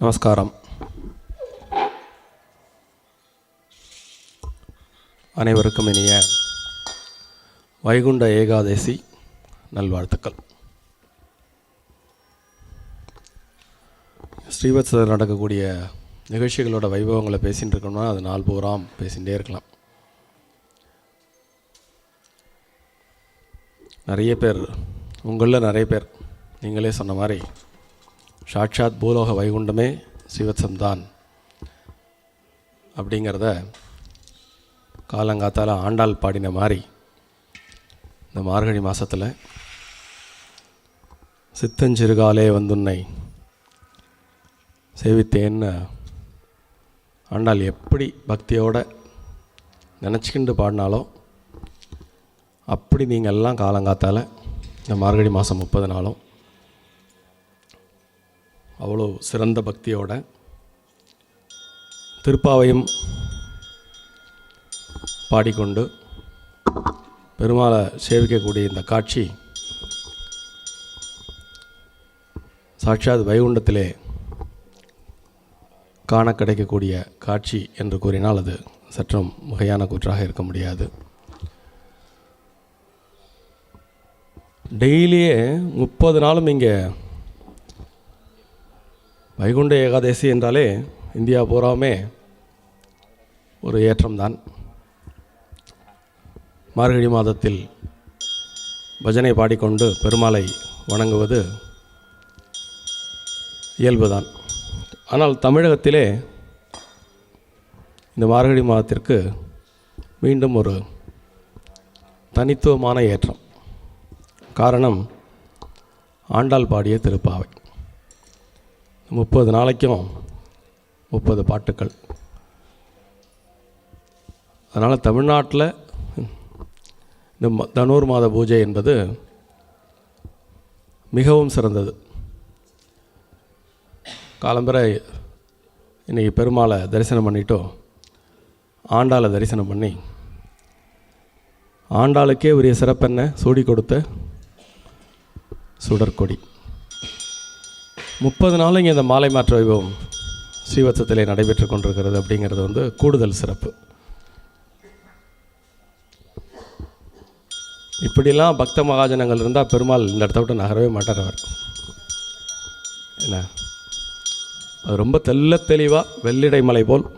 நமஸ்காரம். அனைவருக்கும் இனிய வைகுண்ட ஏகாதசி நல்வாழ்த்துக்கள். ஸ்ரீவத்சத்தில் நடக்கக்கூடிய நிகழ்ச்சிகளோட வைபவங்களை பேசிகிட்டு இருக்கோம்னா அது நாள் பூராம் பேசிகிட்டே இருக்கலாம். நிறைய பேர், உங்களில் நிறைய பேர் நீங்களே சொன்ன மாதிரி சாட்சாத் பூலோக வைகுண்டமே ஸ்ரீவத்சம்தான் அப்படிங்கிறத காலங்காத்தால் ஆண்டாள் பாடின மாதிரி இந்த மார்கழி மாதத்தில் சித்தஞ்சிறுகாலே வந்துன்னை சேவித்தேன்னு ஆண்டாள் எப்படி பக்தியோடு நினச்சிக்கிண்டு பாடினாலோ அப்படி நீங்கள் எல்லாம் காலங்காத்தால் இந்த மார்கழி மாதம் 30 நாளும் அவ்வளோ சிறந்த பக்தியோட திருப்பாவையும் பாடிக்கொண்டு பெருமாளை சேவிக்கக்கூடிய இந்த காட்சி சாட்சாத் வைகுண்டத்திலே காண கிடைக்கக்கூடிய காட்சி என்று கூறினால் அது சற்றும் மிகையான கூற்றாக இருக்க முடியாது. டெய்லியே 30 நாளும் இங்கே வைகுண்ட ஏகாதசி என்றாலே இந்தியா பூராவுமே ஒரு ஏற்றம்தான். மார்கழி மாதத்தில் பஜனை பாடிக்கொண்டு பெருமாளை வணங்குவது இயல்புதான். ஆனால் தமிழகத்திலே இந்த மார்கழி மாதத்திற்கு மீண்டும் ஒரு தனித்துவமான ஏற்றம். காரணம் ஆண்டாள் பாடிய திருப்பாவை. 30 நாளைக்கும் 30 பாட்டுக்கள். அதனால் தமிழ்நாட்டில் இந்த தனுர் மாத பூஜை என்பது மிகவும் சிறந்தது. காலம்பரை இன்றைக்கி பெருமாளை தரிசனம் பண்ணிட்டோ ஆண்டாளை தரிசனம் பண்ணி ஆண்டாளுக்கே உரிய சிறப்பென்ன சூடி கொடுத்த சுடற்கொடி. 30 நாள் இங்கே இந்த மாலை மாற்ற வைபவம் ஸ்ரீவத்சத்திலே நடைபெற்று கொண்டிருக்கிறது அப்படிங்கிறது கூடுதல் சிறப்பு. இப்படிலாம் பக்த மகாஜனங்கள் இருந்தால் பெருமாள் இந்த இடத்த விட்டு நகரவே மாட்டார். அவர் என்ன, அது ரொம்ப தெளிவாக வெள்ளிடை மலை போல்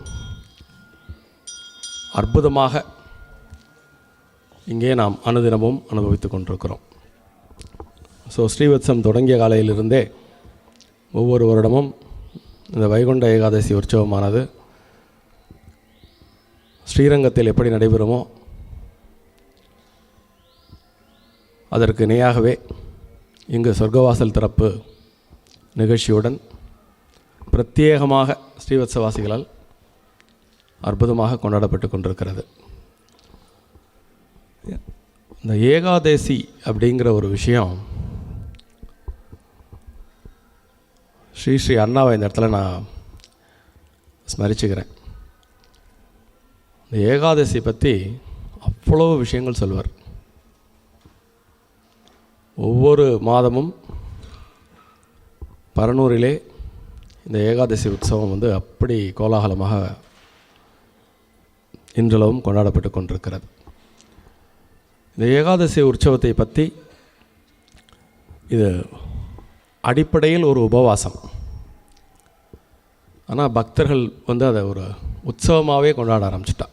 அற்புதமாக இங்கே நாம் அனுதினமும் அனுபவித்து கொண்டிருக்கிறோம். ஸோ ஸ்ரீவத்சம் தொடங்கிய காலையிலிருந்தே ஒவ்வொரு வருடமும் இந்த வைகுண்ட ஏகாதசி உற்சவமானது ஸ்ரீரங்கத்தில் எப்படி நடைபெறுமோ அதற்கு இணையாகவே இங்கு சொர்க்கவாசல் திறப்பு நிகழ்ச்சியுடன் பிரத்யேகமாக ஸ்ரீவத்சவாசிகளால் அற்புதமாக கொண்டாடப்பட்டு கொண்டிருக்கிறது. இந்த ஏகாதசி அப்படிங்கிற ஒரு விஷயம் ஸ்ரீ அண்ணாவை இந்த இடத்துல நான் ஸ்மரிச்சுக்கிறேன். இந்த ஏகாதசி பற்றி அவ்வளோ விஷயங்கள் சொல்வார். ஒவ்வொரு மாதமும் பரனூரிலே இந்த ஏகாதசி உற்சவம் அப்படி கோலாகலமாக இன்றளவும் கொண்டாடப்பட்டு கொண்டிருக்கிறது. இந்த ஏகாதசி உற்சவத்தை பற்றி இது அடிப்படையில் ஒரு உபவாசம். ஆனால் பக்தர்கள் அதை ஒரு உற்சவமாகவே கொண்டாட ஆரம்பிச்சிட்டா.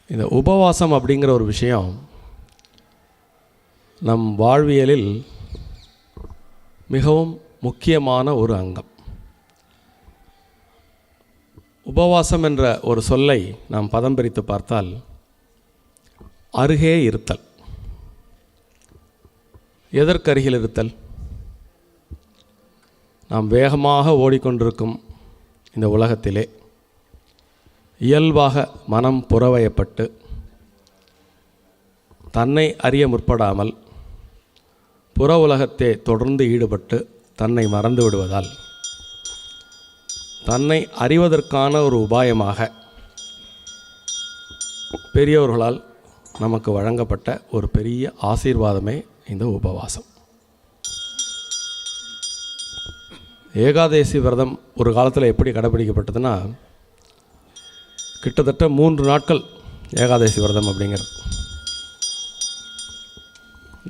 இந்த உபவாசம் அப்படிங்கிற ஒரு விஷயம் நம் வாழ்வியலில் மிகவும் முக்கியமான ஒரு அங்கம். உபவாசம் என்ற ஒரு சொல்லை நாம் பதம் பிரித்து பார்த்தால் அருகே இருத்தல். எதற்கருகில் இருத்தல்? நாம் வேகமாக ஓடிக்கொண்டிருக்கும் இந்த உலகத்திலே இயல்பாக மனம் புறவயப்பட்டு தன்னை அறிய முற்படாமல் புற உலகத்தை தொடர்ந்து ஈடுபட்டு தன்னை மறந்து விடுவதால் தன்னை அறிவதற்கான ஒரு உபாயமாக பெரியவர்களால் நமக்கு வழங்கப்பட்ட ஒரு பெரிய ஆசீர்வாதமே இந்த உபவாசம். ஏகாதேசி விரதம் ஒரு காலத்தில் எப்படி கடைப்பிடிக்கப்பட்டதுன்னா, கிட்டத்தட்ட 3 நாட்கள் ஏகாதேசி விரதம் அப்படிங்கிறது.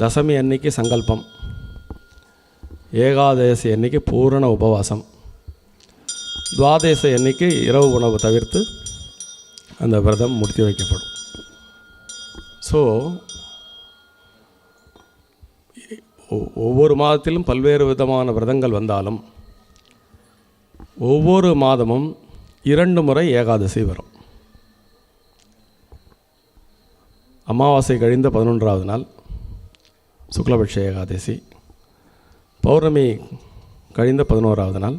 தசமி அன்னைக்கு சங்கல்பம், ஏகாதேசி அன்னைக்கு பூரண உபவாசம், துவாதேசி அன்னைக்கு இரவு உணவு தவிர்த்து அந்த விரதம் முடித்து வைக்கப்படும். ஸோ ஒவ்வொரு மாதத்திலும் பல்வேறு விதமான விரதங்கள் வந்தாலும் ஒவ்வொரு மாதமும் 2 முறை ஏகாதசி வரும். அமாவாசை கழிந்த 11வது நாள் சுக்லபட்ச ஏகாதசி, பௌர்ணமி கழிந்த 11வது நாள்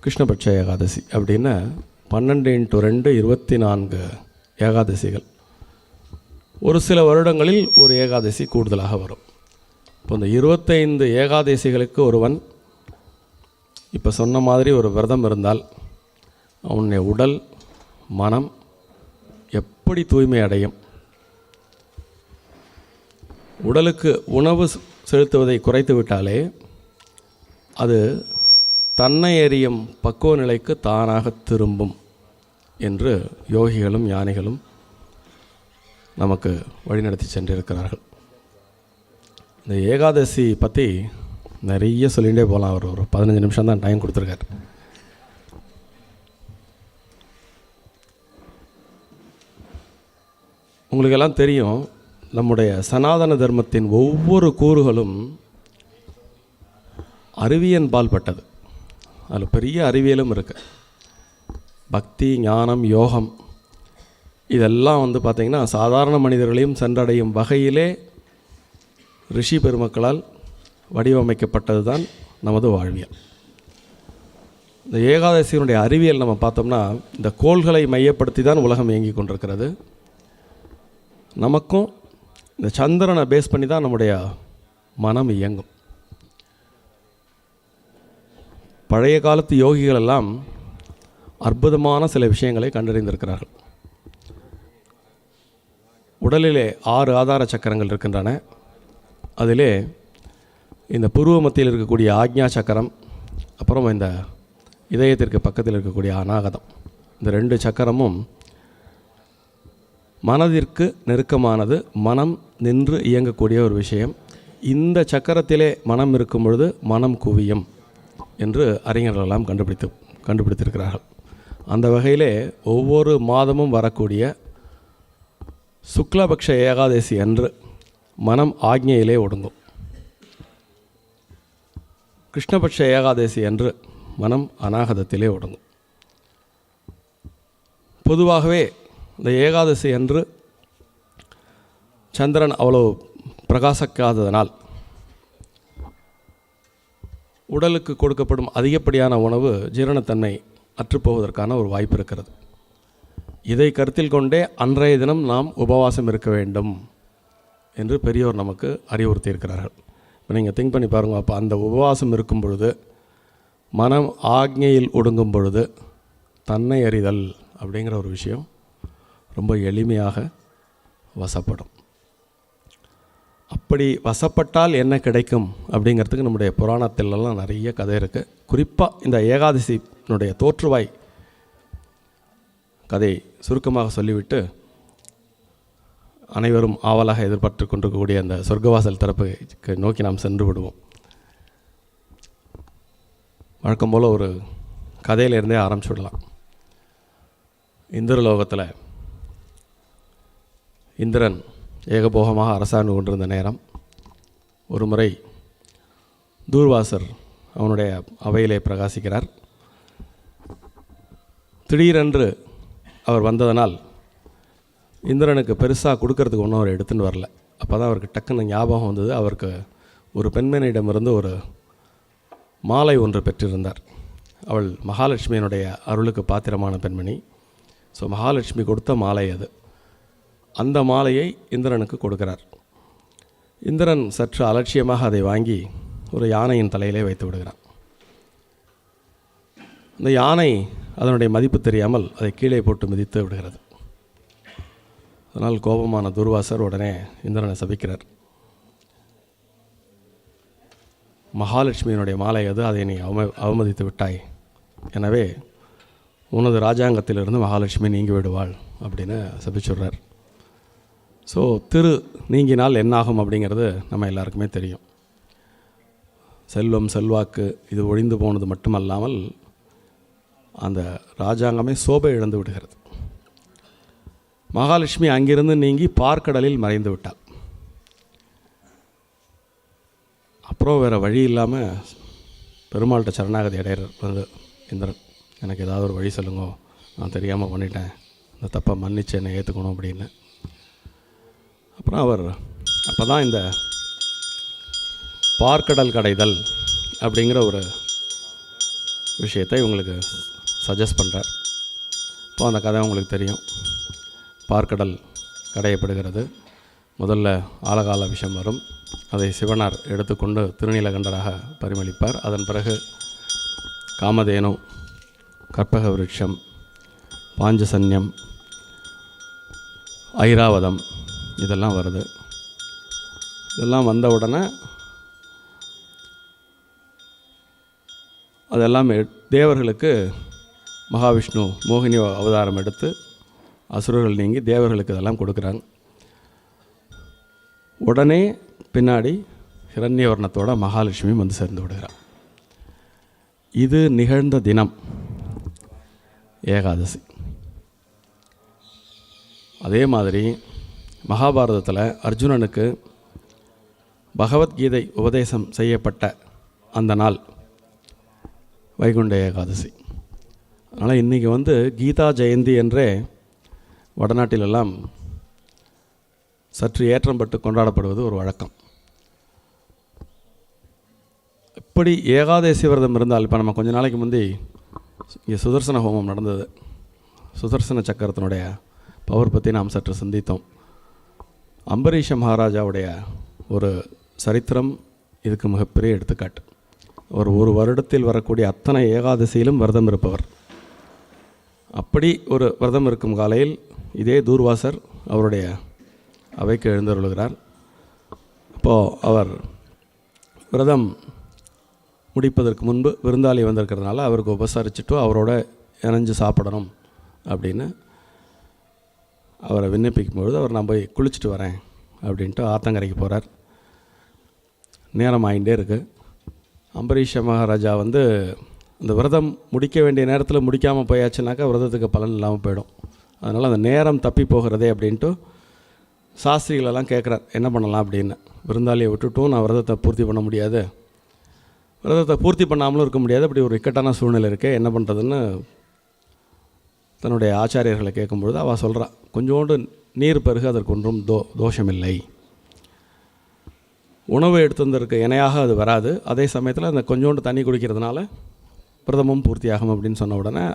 கிருஷ்ணபட்ச ஏகாதசி அப்படின்னு 12 × 2 24 ஏகாதசிகள். ஒரு சில வருடங்களில் ஒரு ஏகாதசி கூடுதலாக வரும். இப்போ இந்த 25 ஏகாதசிகளுக்கு ஒருவன் இப்போ சொன்ன மாதிரி ஒரு விரதம் இருந்தால் அவனுடைய உடல் மனம் எப்படி தூய்மை அடையும்? உடலுக்கு உணவு செலுத்துவதை குறைத்து விட்டாலே அது தன்னை எறியும் பக்குவ நிலைக்கு தானாக திரும்பும் என்று யோகிகளும் ஞானிகளும் நமக்கு வழிநடத்தி சென்றிருக்கிறார்கள். இந்த ஏகாதசி பற்றி நிறைய சொல்லிகிட்டே போகலாம். அவர் ஒரு 15 நிமிஷம் தான் டைம் கொடுத்துருக்கார். உங்களுக்கெல்லாம் தெரியும், நம்முடைய சனாதன தர்மத்தின் ஒவ்வொரு கூறுகளும் அறிவியல் பால்பட்டது. அதில் பெரிய அறிவியலும் இருக்குது. பக்தி, ஞானம், யோகம் இதெல்லாம் பார்த்திங்கன்னா சாதாரண மனிதர்களையும் சென்றடையும் வகையிலே ரிஷி பெருமக்களால் வடிவமைக்கப்பட்டது தான் நமது வாழ்வியல். இந்த ஏகாதசியினுடைய அறிவியல் நம்ம பார்த்தோம்னா, இந்த கோள்களை மையப்படுத்தி தான் உலகம் இயங்கி கொண்டிருக்கிறது. நமக்கும் இந்த சந்திரனை பேஸ் பண்ணி தான் நம்முடைய மனம் இயங்கும். பழைய காலத்து யோகிகள் எல்லாம் அற்புதமான சில விஷயங்களை கண்டறிந்திருக்கிறார்கள். உடலிலே 6 ஆதார சக்கரங்கள் இருக்கின்றன. அதிலே இந்த புருவ மத்தியில் இருக்கக்கூடிய ஆக்ஞா சக்கரம், அப்புறம் இந்த இதயத்திற்கு பக்கத்தில் இருக்கக்கூடிய அநாகதம், இந்த 2 சக்கரமும் மனதிற்கு நெருக்கமானது. மனம் நின்று இயங்கக்கூடிய ஒரு விஷயம். இந்த சக்கரத்திலே மனம் இருக்கும் பொழுது மனம் குவியும் என்று அறிஞர்களெல்லாம் கண்டுபிடித்திருக்கிறார்கள். அந்த வகையிலே ஒவ்வொரு மாதமும் வரக்கூடிய சுக்லபக்ஷ ஏகாதசி அன்று மனம் ஆக்ஞையிலே ஒடுங்கும். கிருஷ்ணபட்ச ஏகாதசி அன்று மனம் அநாகதத்திலே ஒடுங்கும். பொதுவாகவே இந்த ஏகாதசி அன்று சந்திரன் அவ்வளோ பிரகாசிக்காததனால் உடலுக்கு கொடுக்கப்படும் அதிகப்படியான உணவு ஜீரணத்தன்மை அற்றுப்போவதற்கான ஒரு வாய்ப்பு இருக்கிறது. இதை கருத்தில் கொண்டே அன்றைய தினம் நாம் உபவாசம் இருக்க வேண்டும் என்று பெரியோர் நமக்கு அறிவுறுத்தி இருக்கிறார்கள். இப்போ நீங்கள் திங்க் பண்ணி பாருங்கள். அப்போ அந்த உபவாசம் இருக்கும் பொழுது, மனம் ஆக்ஞையில் ஒடுங்கும் பொழுது தன்னை அறிதல் அப்படிங்கிற ஒரு விஷயம் ரொம்ப எளிமையாக வசப்படும். அப்படி வசப்பட்டால் என்ன கிடைக்கும் அப்படிங்கிறதுக்கு நம்முடைய புராணத்திலெல்லாம் நிறைய கதை இருக்குது. குறிப்பாக இந்த ஏகாதசியினுடைய தோற்றுவாய் கதை சுருக்கமாக சொல்லிவிட்டு அனைவரும் ஆவலாக எதிர்பார்த்து கொண்டிருக்கக்கூடிய அந்த சொர்க்கவாசல் தரப்புக்கு நோக்கி நாம் சென்று விடுவோம். வழக்கம் போல் ஒரு கதையிலிருந்தே ஆரம்பிச்சு விடலாம். இந்திரலோகத்தில் இந்திரன் ஏகபோகமாக அரசாண்டு கொண்டிருந்த நேரம், ஒரு முறை தூர்வாசர் அவனுடைய அவையிலே பிரகாசிக்கிறார். திடீரென்று அவர் வந்ததனால் இந்திரனுக்கு பெருசாக கொடுக்கறதுக்கு ஒன்றும் அவர் எடுத்துன்னு வரல. அப்போ தான் அவருக்கு டக்குன்னு ஞாபகம் வந்தது. அவருக்கு ஒரு பெண்மணியிடமிருந்து ஒரு மாலை ஒன்று பெற்றிருந்தார். அவள் மகாலட்சுமியினுடைய அருளுக்கு பாத்திரமான பெண்மணி. ஸோ மகாலட்சுமி கொடுத்த மாலை அது. அந்த மாலையை இந்திரனுக்கு கொடுக்கிறார். இந்திரன் சற்று அலட்சியமாக அதை வாங்கி ஒரு யானையின் தலையிலே வைத்து விடுகிறான். அந்த யானை அதனுடைய மதிப்பு தெரியாமல் அதை கீழே போட்டு மிதித்து விடுகிறது. அதனால் கோபமான துர்வாசர் உடனே இந்திரனை சபிக்கிறார். மகாலட்சுமியினுடைய மாலை அது, அதை நீ அவமதித்து விட்டாய், எனவே உனது ராஜாங்கத்திலிருந்து மகாலட்சுமி நீங்கி விடுவாள் அப்படின்னு சபிச்சுடுறார். ஸோ திரு நீங்கினால் என்னாகும் அப்படிங்கிறது நம்ம எல்லாருக்குமே தெரியும். செல்வம் செல்வாக்கு இது ஒழிந்து போனது மட்டுமல்லாமல் அந்த ராஜாங்கமே சோபை இழந்து விடுகிறது. மகாலட்சுமி அங்கிருந்து நீங்கி பார்க்கடலில் மறைந்து விட்டாள். அப்புறம் வேறு வழி இல்லாமல் பெருமாள்கிட்ட சரணாகதி அடையிறார் வந்து இந்திரன். எனக்கு ஏதாவது ஒரு வழி சொல்லுங்க, நான் தெரியாமல் பண்ணிட்டேன், இந்த தப்பை மன்னிச்சு என்னை ஏற்றுக்கணும் அப்படின்னு. அப்புறம் அவர் அப்போ தான் இந்த பார்க்கடல் கடைதல் அப்படிங்கிற ஒரு விஷயத்தை உங்களுக்கு சஜஸ்ட் பண்ணுறார். இப்போ அந்த கதை உங்களுக்கு தெரியும். பார்க்கடல் கடையப்படுகிறது. முதல்ல ஆலகால விஷம் வரும். அதை சிவனார் எடுத்துக்கொண்டு திருநீலகண்டராக பரிமளிப்பார். அதன் பிறகு காமதேனு, கற்பக விருட்சம், பாஞ்சசன்யம், ஐராவதம் இதெல்லாம் வருது. இதெல்லாம் வந்த உடனே அதெல்லாம் தேவர்களுக்கு மகாவிஷ்ணு மோகினி அவதாரம் எடுத்து அசுரர்கள் நீங்கி தேவர்களுக்கு இதெல்லாம் கொடுக்குறாங்க. உடனே பின்னாடி ஹிரண்யவர்ணத்தோட மகாலட்சுமி வந்து சேர்ந்து விடுகிறார். இது நிகழ்ந்த தினம் ஏகாதசி. அதே மாதிரி மகாபாரதத்தில் அர்ஜுனனுக்கு பகவத்கீதை உபதேசம் செய்யப்பட்ட அந்த நாள் வைகுண்ட ஏகாதசி. அதனால் இன்றைக்கி வந்து கீதா ஜெயந்தி என்றே வடநாட்டிலெல்லாம் சற்று ஏற்றம் பட்டு கொண்டாடப்படுவது ஒரு வழக்கம். இப்படி ஏகாதசி விரதம் இருந்தால், இப்போ நம்ம கொஞ்ச நாளைக்கு முந்தி இங்கே சுதர்சன ஹோமம் நடந்தது. சுதர்சன சக்கரத்தினுடைய பவர் பற்றி நாம் சற்று சிந்தித்தோம். அம்பரீஷ மகாராஜாவுடைய ஒரு சரித்திரம் இதுக்கு மிகப்பெரிய எடுத்துக்காட்டு. அவர் ஒரு வருடத்தில் வரக்கூடிய அத்தனை ஏகாதசியிலும் விரதம் இருப்பவர். அப்படி ஒரு விரதம் இருக்கும் காலையில் இதே தூர்வாசர் அவருடைய அவைக்கு எழுந்தருளுகிறார். அப்போது அவர் விரதம் முடிப்பதற்கு முன்பு விருந்தாளி வந்திருக்கிறதுனால அவருக்கு உபசரிச்சுட்டு அவரோட இணைஞ்சு சாப்பிடணும் அப்படின்னு அவரை விண்ணப்பிக்கும்பொழுது அவர் நான் போய் குளிச்சுட்டு வரேன் அப்படின்ட்டு ஆத்தங்கரைக்கு போகிறார். நேரம் ஆகிட்டே இருக்குது. அம்பரீஷ மகாராஜா வந்து அந்த விரதம் முடிக்க வேண்டிய நேரத்தில் முடிக்காமல் போயாச்சுனாக்கா விரதத்துக்கு பலன் இல்லாமல் போயிடும். அதனால் அந்த நேரம் தப்பி போகிறதே அப்படின்ட்டு சாஸ்திரிகளெல்லாம் கேட்குறார், என்ன பண்ணலாம் அப்படின்னு. விருந்தாளியை விட்டுட்டும் நான் விரதத்தை பூர்த்தி பண்ண முடியாது, விரதத்தை பூர்த்தி பண்ணாமலும் இருக்க முடியாது, அப்படி ஒரு இக்கட்டான சூழ்நிலை இருக்கே, என்ன பண்ணுறதுன்னு தன்னுடைய ஆச்சாரியர்களை கேட்கும்பொழுது அவள் சொல்கிறா, கொஞ்சோண்டு நீர் பருகு அதற்கு ஒன்றும் தோஷமில்லை, உணவு எடுத்துவதற்கு இணையாக அது வராது, அதே சமயத்தில் அந்த கொஞ்சோண்டு தண்ணி குடிக்கிறதுனால விரதமும் பூர்த்தியாகும் அப்படின்னு சொன்ன உடனே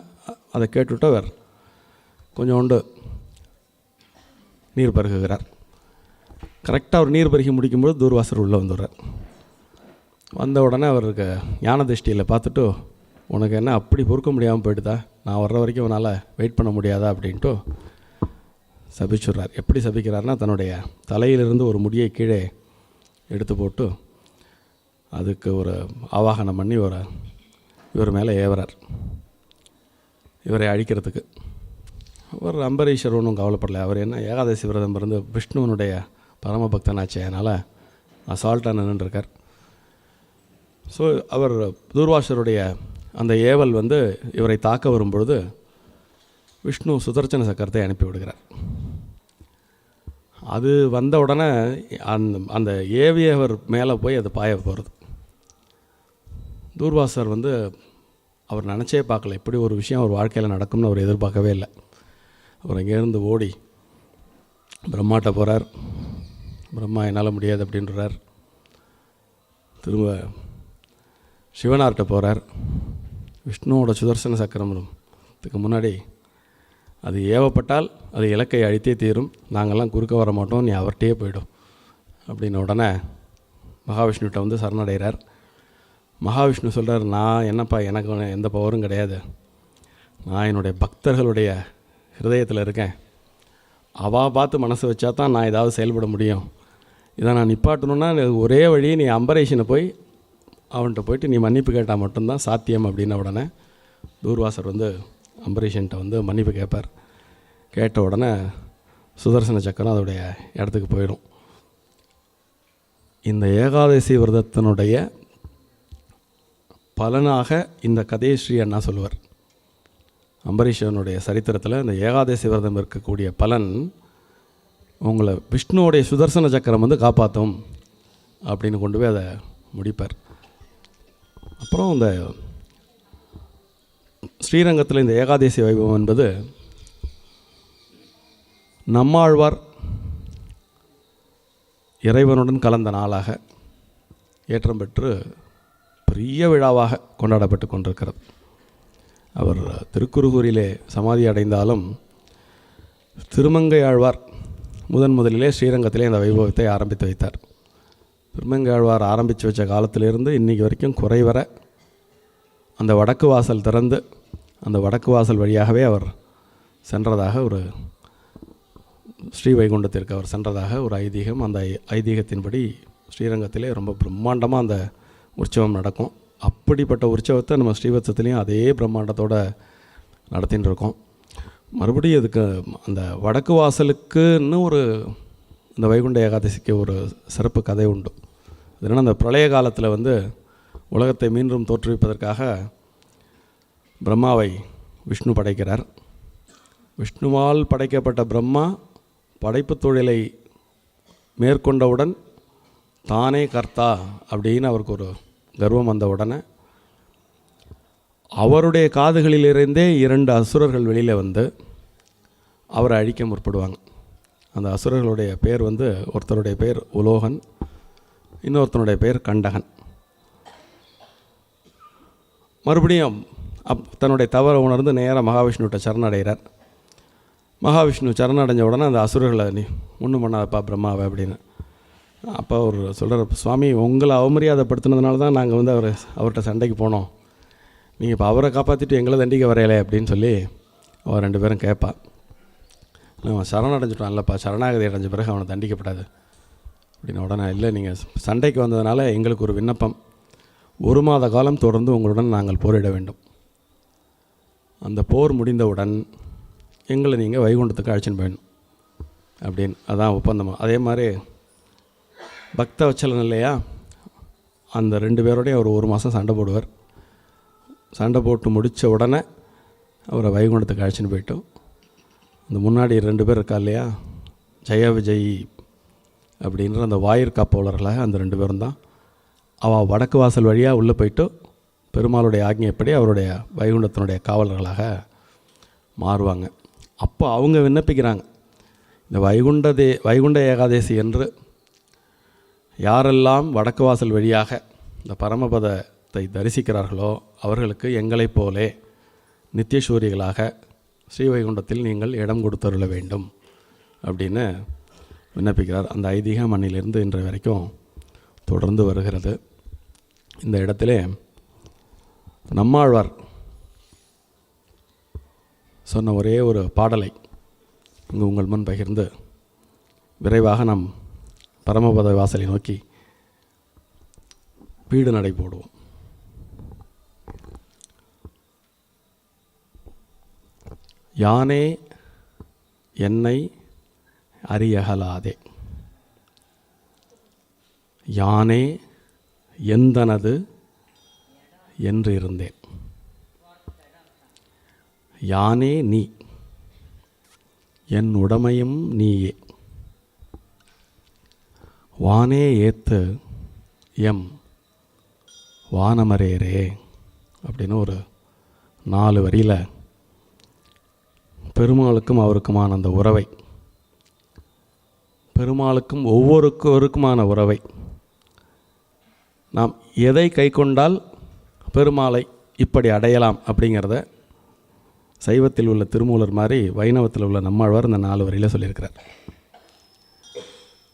அதை கேட்டுவிட்டு அவர் கொஞ்சோண்டு நீர் பருகுகிறார். கரெக்டாக அவர் நீர் பருகி முடிக்கும்போது தூர்வாசர் உள்ளே வந்துடுறார். வந்த உடனே அவருக்கு ஞான திருஷ்டியில் பார்த்துட்டு, உனக்கு என்ன அப்படி பொறுக்க முடியாமல் போயிட்டுதா, நான் வர்ற வரைக்கும் அவனால் வெயிட் பண்ண முடியாதா அப்படின்ட்டு சபிச்சுடுறார். எப்படி சபிக்கிறார்னா, தன்னுடைய தலையிலிருந்து ஒரு முடியை கீழே எடுத்து போட்டு அதுக்கு ஒரு ஆவாகனம் பண்ணி இவர் மேலே ஏவறார், இவரை அழிக்கிறதுக்கு. அவர் அம்பரீஷர் ஒன்றும் கவலைப்படலை. அவர் என்ன ஏகாதசி விரதம் இருந்து விஷ்ணுவனுடைய பரமபக்தனாச்சே, அதனால் அசால்ட்டாக நின்றுருக்கார். ஸோ அவர் தூர்வாசருடைய அந்த ஏவல் வந்து இவரை தாக்க வரும்பொழுது விஷ்ணு சுதர்சன சக்கரத்தை அனுப்பி விடுகிறார். அது வந்த உடனே அந்த ஏவியவர் மேலே போய் அது பாய போகிறது. தூர்வாசர் வந்து அவர் நினச்சே பார்க்கல, இப்படி ஒரு விஷயம் அவர் வாழ்க்கையில் நடக்கும்னு அவர் எதிர்பார்க்கவே இல்லை. அவர் அங்கேருந்து ஓடி பிரம்மாட்ட போகிறார். பிரம்மா என்னால் முடியாது அப்படின்றார். திரும்ப சிவனார்கிட்ட போகிறார். விஷ்ணுவோட சுதர்சன சக்கரத்துக்கு முன்னாடி அது ஏவப்பட்டால் அது இலக்கை அழித்தே தீரும், நாங்கள்லாம் குறுக்க வர மாட்டோம், நீ அவர்கிட்டயே போய்டும் அப்படின்ன உடனே மகாவிஷ்ணுகிட்ட வந்து சரணடைகிறார். மகாவிஷ்ணு சொல்கிறார், நான் என்னப்பா, எனக்கு எந்த பவரும் கிடையாது, நான் என்னுடைய பக்தர்களுடைய ஹிருதயத்தில் இருக்கேன், அவள் பார்த்து மனசு வச்சா தான் நான் ஏதாவது செயல்பட முடியும். இதை நான் நிப்பாட்டணுன்னா ஒரே வழி, நீ அம்பரீஷனை போய் அவன்கிட்ட போயிட்டு நீ மன்னிப்பு கேட்டால் மட்டும்தான் சாத்தியம் அப்படின்ன உடனே தூர்வாசர் வந்து அம்பரீஷன்ட்ட வந்து மன்னிப்பு கேட்பார். கேட்ட உடனே சுதர்சன சக்கரம் அதோடைய இடத்துக்கு போயிடும். இந்த ஏகாதசி விரதத்தினுடைய பலனாக இந்த கதையை ஸ்ரீ அண்ணா சொல்லுவார். அம்பரீஷனுடைய சரித்திரத்தில் இந்த ஏகாதசி விரதம் இருக்கக்கூடிய பலன் உங்களை விஷ்ணுவோடைய சுதர்சன சக்கரம் வந்து காப்பாற்றும் அப்படின்னு கொண்டு போய் அதை முடிப்பார். அப்புறம் இந்த ஸ்ரீரங்கத்தில் இந்த ஏகாதசி வைபவம் என்பது நம்மாழ்வார் இறைவனுடன் கலந்த நாளாக ஏற்றம் பெற்று பெரிய விழாவாக கொண்டாடப்பட்டு கொண்டிருக்கிறது. அவர் திருக்குறுகூரிலே சமாதி அடைந்தாலும் திருமங்கை ஆழ்வார் முதலிலே ஸ்ரீரங்கத்திலே இந்த வைபவத்தை ஆரம்பித்து வைத்தார். திருமங்கை ஆழ்வார் ஆரம்பித்து வச்ச காலத்திலிருந்து இன்றைக்கி வரைக்கும் குறைவர அந்த வடக்கு வாசல் திறந்து அந்த வடக்கு வாசல் வழியாகவே அவர் சென்றதாக ஒரு ஸ்ரீ வைகுண்டத்திற்கு அவர் சென்றதாக ஒரு ஐதீகம். அந்த ஐதீகத்தின்படி ஸ்ரீரங்கத்திலே ரொம்ப பிரம்மாண்டமாக அந்த உற்சவம் நடக்கும். அப்படிப்பட்ட உற்சவத்தை நம்ம ஸ்ரீவத்சத்துலேயும் அதே பிரம்மாண்டத்தோடு நடத்தின்னு இருக்கோம். மறுபடியும் இதுக்கு அந்த வடக்கு வாசலுக்குன்னு ஒரு இந்த வைகுண்ட ஏகாதசிக்கு ஒரு சிறப்பு கதை உண்டு. அதனால் அந்த பிரளய காலத்தில் வந்து உலகத்தை மீண்டும் தோற்றுவிப்பதற்காக பிரம்மாவை விஷ்ணு படைக்கிறார். விஷ்ணுவால் படைக்கப்பட்ட பிரம்மா படைப்பு தொழிலை மேற்கொண்டவுடன் தானே கர்த்தா அப்படின்னு அவருக்கு ஒரு கர்வம் வந்த உடனே அவருடைய காதுகளிலிருந்தே 2 அசுரர்கள் வெளியில் வந்து அவரை அழிக்க முற்படுவாங்க. அந்த அசுரர்களுடைய பேர் வந்து ஒருத்தருடைய பேர் உலோகன், இன்னொருத்தனுடைய பேர் கண்டகன். மறுபடியும் தன்னுடைய தவறை உணர்ந்து நேராக மகாவிஷ்ணுகிட்ட சரணடைகிறார். மகாவிஷ்ணு சரணடைஞ்ச உடனே அந்த அசுரர்களை நீ ஒன்றும் பண்ணாதப்பா பிரம்மாவை அப்படின்னு. அப்போ அவர் சொல்கிறார், சுவாமி உங்களை அவமரியாதைப்படுத்தினதுனால தான் நாங்கள் வந்து அவர்கிட்ட சண்டைக்கு போனோம். நீங்கள் இப்போ அவரை காப்பாற்றிட்டு எங்களை தண்டிக்க வரையலை அப்படின்னு சொல்லி அவர் 2 பேரும் கேட்பா. அவன் சரணடைஞ்சிட்டான் இல்லைப்பா, சரணாகதி அடைஞ்ச பிறகு அவனை தண்டிக்கப்படாது அப்படின்னு. உடனே இல்லை, நீங்கள் சண்டைக்கு வந்ததுனால எங்களுக்கு ஒரு விண்ணப்பம், 1 மாத காலம் தொடர்ந்து உங்களுடன் நாங்கள் போரிட வேண்டும். அந்த போர் முடிந்தவுடன் எங்களை நீங்கள் வைகுண்டத்துக்கு அழைச்சின்னு போயிடணும் அப்படின்னு. அதான் ஒப்பந்தம். அதே மாதிரி பக்த வச்சலன் இல்லையா, அந்த 2 பேரோடய அவர் 1 மாதம் சண்டை போடுவார். சண்டை போட்டு முடித்த உடனே அவரை வைகுண்டத்துக்கு அழைச்சின்னு போயிட்டோம். அந்த முன்னாடி 2 பேர் இருக்கா இல்லையா, ஜெய விஜய் அப்படின்ற அந்த வாயிற்காப்பவர்களாக அந்த 2 பேரும் தான் அவள் வடக்கு வாசல் வழியாக உள்ளே போயிட்டு பெருமாளுடைய ஆக்ஞைப்படி அவருடைய வைகுண்டத்தினுடைய காவலர்களாக மாறுவாங்க. அப்போ அவங்க விண்ணப்பிக்கிறாங்க, இந்த வைகுண்ட ஏகாதசி என்று யாரெல்லாம் வடக்கு வாசல் வழியாக இந்த பரமபதத்தை தரிசிக்கிறார்களோ அவர்களுக்கு எங்களைப் போலே நித்தியசூரிகளாக ஸ்ரீவைகுண்டத்தில் நீங்கள் இடம் கொடுத்தருள வேண்டும் அப்படின்னு விண்ணப்பிக்கிறார். அந்த ஐதீகம் மண்ணிலிருந்து இன்று வரைக்கும் தொடர்ந்து வருகிறது. இந்த இடத்திலே நம்மாழ்வார் சொன்ன ஒரே ஒரு பாடலை இங்கு உங்கள் முன் பகிர்ந்து விரைவாக நாம் பரமபத வாசலை நோக்கி வீடு நடை போடுவோம். யானே என்னை அறியகலாதே, யானே எந்தனது என்று இருந்தேன், யானே நீ என் உடமையும் நீயே, வானே ஏத்து எம் வானமரேரே அப்படின்னு ஒரு 4 வரியில் பெருமாளுக்கும் அவருக்குமான அந்த உறவை, பெருமாளுக்கும் ஒவ்வொருவருக்குமான உறவை, நாம் எதை கை கொண்டால் பெருமாளை இப்படி அடையலாம் அப்படிங்கிறத சைவத்தில் உள்ள திருமூலர் மாதிரி வைணவத்தில் உள்ள நம்மாழ்வார் இந்த 4 வரியில் சொல்லியிருக்கிறார்.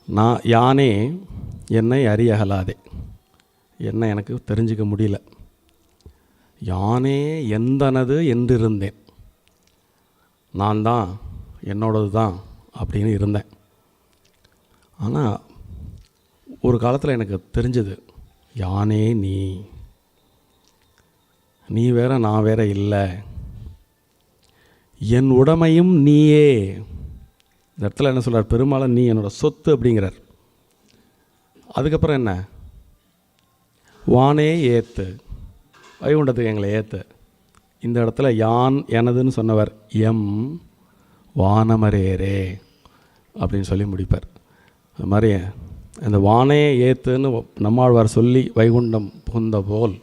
நான் யானே என்னை அறியகலாதே, என்னை எனக்கு தெரிஞ்சிக்க முடியல, யானே எந்தனது என்றிருந்தேன், நான் தான் என்னோடது தான் அப்படின்னு இருந்தேன். ஆனால் ஒரு காலத்தில் எனக்கு தெரிஞ்சது யானே நீ, நீ வேற நான் வேற இல்லை, என் உடைமையும் நீயே. இந்த இடத்துல என்ன சொல்கிறார்? பெருமாளை நீ என்னோட சொத்து அப்படிங்கிறார். அதுக்கப்புறம் என்ன? வானே ஏத்து, வைகுண்டத்துக்கு எங்களை ஏத்து. இந்த இடத்துல யான் எனதுன்னு சொன்னவர் எம் வானமரேரே அப்படின்னு சொல்லி முடிப்பார். அது மாதிரி இந்த வானே ஏத்துன்னு நம்மாழ்வார் சொல்லி வைகுண்டம் புகுந்த போல்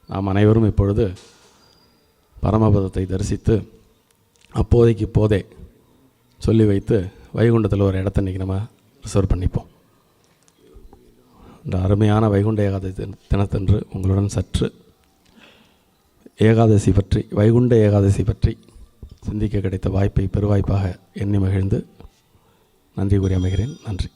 நாம் அனைவரும் இப்பொழுது பரமபதத்தை தரிசித்து அப்போதைக்கு இப்போதே சொல்லி வைத்து வைகுண்டத்தில் ஒரு இடத்த இன்றைக்கி நம்ம ரிசர்வ் பண்ணிப்போம். இந்த அருமையான வைகுண்ட ஏகாதசி தினத்தன்று உங்களுடன் சற்று ஏகாதசி பற்றி, வைகுண்ட ஏகாதசி பற்றி சிந்திக்க கிடைத்த வாய்ப்பை பெருவாய்ப்பாக எண்ணி மகிழ்ந்து நன்றி கூறி அமைகிறேன். நன்றி.